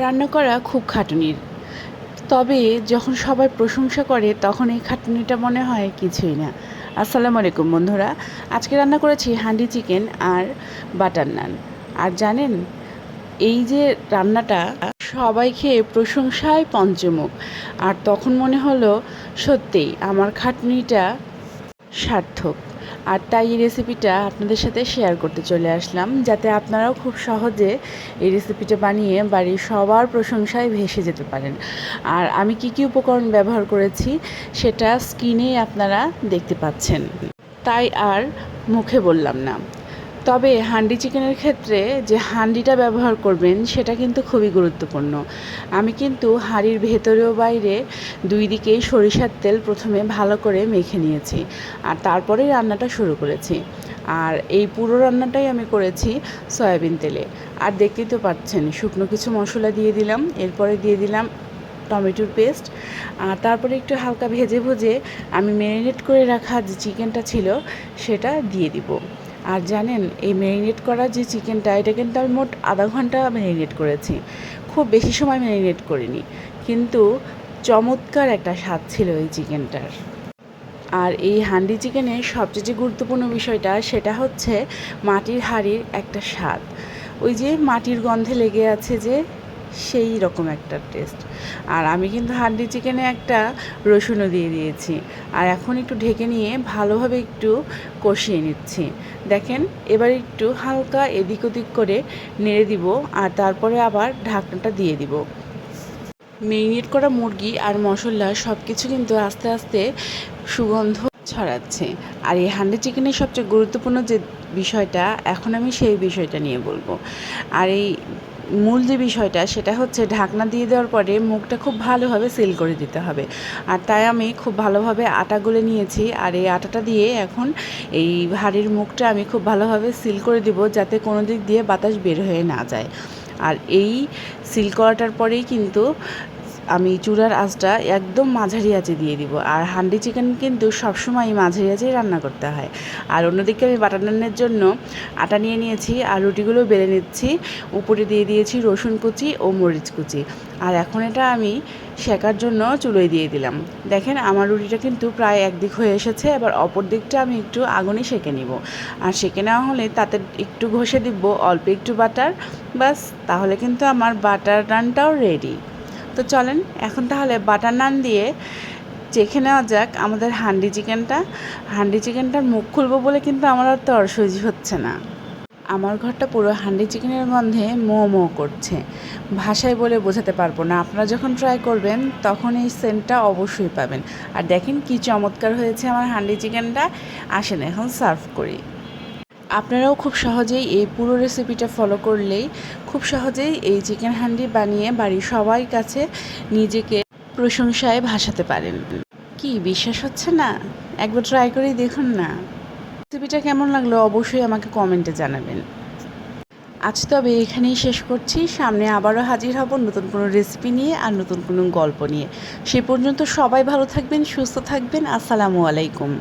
রান্না করা খুব খাটুনির, তবে যখন সবাই প্রশংসা করে তখন এই খাটুনিটা মনে হয় কিছুই না। আসসালামু আলাইকুম বন্ধুরা, আজকে রান্না করেছি হান্ডি চিকেন আর বাটার নান। আর জানেন, এই যে রান্নাটা সবাই খেয়ে প্রশংসায় পঞ্চমুখ। আর তখন মনে হলো সত্যিই আমার খাটুনিটা সার্থক। আর তাই এই রেসিপিটা আপনাদের সাথে শেয়ার করতে চলে আসলাম, যাতে আপনারাও খুব সহজে এই রেসিপিটা বানিয়ে বাড়ির সবার প্রশংসায় ভেসে যেতে পারেন। আর আমি কি কি উপকরণ ব্যবহার করেছি সেটা স্ক্রিনেই আপনারা দেখতে পাচ্ছেন, তাই আর মুখে বললাম না। তবে হান্ডি চিকেনের ক্ষেত্রে যে হান্ডিটা ব্যবহার করবেন সেটা কিন্তু খুবই গুরুত্বপূর্ণ। আমি কিন্তু হাঁড়ির ভেতরেও বাইরে দুই দিকেই সরিষার তেল প্রথমে ভালো করে মেখে নিয়েছি, আর তারপরেই রান্নাটা শুরু করেছি। আর এই পুরো রান্নাটাই আমি করেছি সয়াবিন তেলে। আর দেখতেই তো পাচ্ছেন, শুকনো কিছু মশলা দিয়ে দিলাম, এরপরে দিয়ে দিলাম টমেটোর পেস্ট, আর তারপরে একটু হালকা ভেজে ভুজে আমি ম্যারিনেট করে রাখা যে চিকেনটা ছিল সেটা দিয়ে দিব। আর জানেন, এই ম্যারিনেট করা যে চিকেনটা, এটা কিন্তু আমি মোট আধা ঘন্টা ম্যারিনেট করেছি, খুব বেশি সময় ম্যারিনেট করিনি, কিন্তু চমৎকার একটা স্বাদ ছিল এই চিকেনটার। আর এই হান্ডি চিকেনের সবচেয়ে যে গুরুত্বপূর্ণ বিষয়টা সেটা হচ্ছে মাটির হাঁড়ির একটা স্বাদ। ওই যে মাটির গন্ধে লেগে আছে যে, সেই রকম একটা টেস্ট। আর আমি কিন্তু হান্ডি চিকেনে একটা রসুনও দিয়ে দিয়েছি। আর এখন একটু ঢেকে নিয়ে ভালোভাবে একটু কষিয়ে নিচ্ছি। দেখেন, এবার একটু হালকা এদিক ওদিক করে নেড়ে দিব, আর তারপরে আবার ঢাকনাটা দিয়ে দিব। মেরিনেট করা মুরগি আর মশলা সব কিছু কিন্তু আস্তে আস্তে সুগন্ধ ছড়াচ্ছে। আর এই হান্ডি চিকেনের সবচেয়ে গুরুত্বপূর্ণ যে বিষয়টা, এখন আমি সেই বিষয়টা নিয়ে বলবো। আর এই মূল যে বিষয়টা সেটা হচ্ছে ঢাকনা দিয়ে দেওয়ার পরে মুখটা খুব ভালোভাবে সিল করে দিতে হবে। আর তাই আমি খুব ভালোভাবে আটা গুলে নিয়েছি, আর এই আটাটা দিয়ে এখন এই হাঁড়ির মুখটা আমি খুব ভালোভাবে সিল করে দিব, যাতে কোনো দিক দিয়ে বাতাস বের হয়ে না যায়। আর এই সিল করাটার পরেই কিন্তু আমি চুলার আঁচটা একদম মাঝারি আঁচে দিয়ে দিব। আর হান্ডি চিকেন কিন্তু সবসময় মাঝারি আঁচেই রান্না করতে হয়। আর অন্যদিকে আমি বাটার নানের জন্য আটা নিয়ে নিয়েছি, আর রুটিগুলো বেলে নিচ্ছি। উপরে দিয়ে দিয়েছি রসুন কুচি ও মরিচ কুচি। আর এখন এটা আমি সেকার জন্য চুলোয় দিয়ে দিলাম। দেখেন, আমার রুটিটা কিন্তু প্রায় একদিক হয়ে এসেছে, এবার অপর দিকটা আমি একটু আগুনে সেঁকে নিব। আর সেঁকে নেওয়া হলে তাতে একটু ঘষে দিব অল্প একটু বাটার, বাস, তাহলে কিন্তু আমার বাটার নানটাও রেডি। তো চলেন এখন তাহলে বাটার নান দিয়ে চেখে নেওয়া যাক আমাদের হান্ডি চিকেনটা। হান্ডি চিকেনটার মুখ খুলবো বলে কিন্তু আমার আর তরসইজি হচ্ছে না। আমার ঘরটা পুরো হান্ডি চিকেনের গন্ধে মো করছে, ভাষায় বলে বোঝাতে পারবো না। আপনারা যখন ট্রাই করবেন তখন এই সেন্টটা অবশ্যই পাবেন। আর দেখেন কি চমৎকার হয়েছে আমার হান্ডি চিকেনটা। আসেন এখন সার্ভ করি। আপনারাও খুব সহজেই এই পুরো রেসিপিটা ফলো করলেই খুব সহজেই এই চিকেন হান্ডি বানিয়ে বাড়ির সবার কাছে নিজেকে প্রশংসায় ভাসাতে পারেন। কি বিশ্বাস হচ্ছে না? একবার ট্রাই করেই দেখুন না। রেসিপিটা কেমন লাগলো অবশ্যই আমাকে কমেন্টে জানাবেন। আজ তবে এখানেই শেষ করছি। সামনে আবারও হাজির হব নতুন কোনো রেসিপি নিয়ে আর নতুন কোনো গল্প নিয়ে। সে পর্যন্ত সবাই ভালো থাকবেন, সুস্থ থাকবেন। আসসালামু আলাইকুম।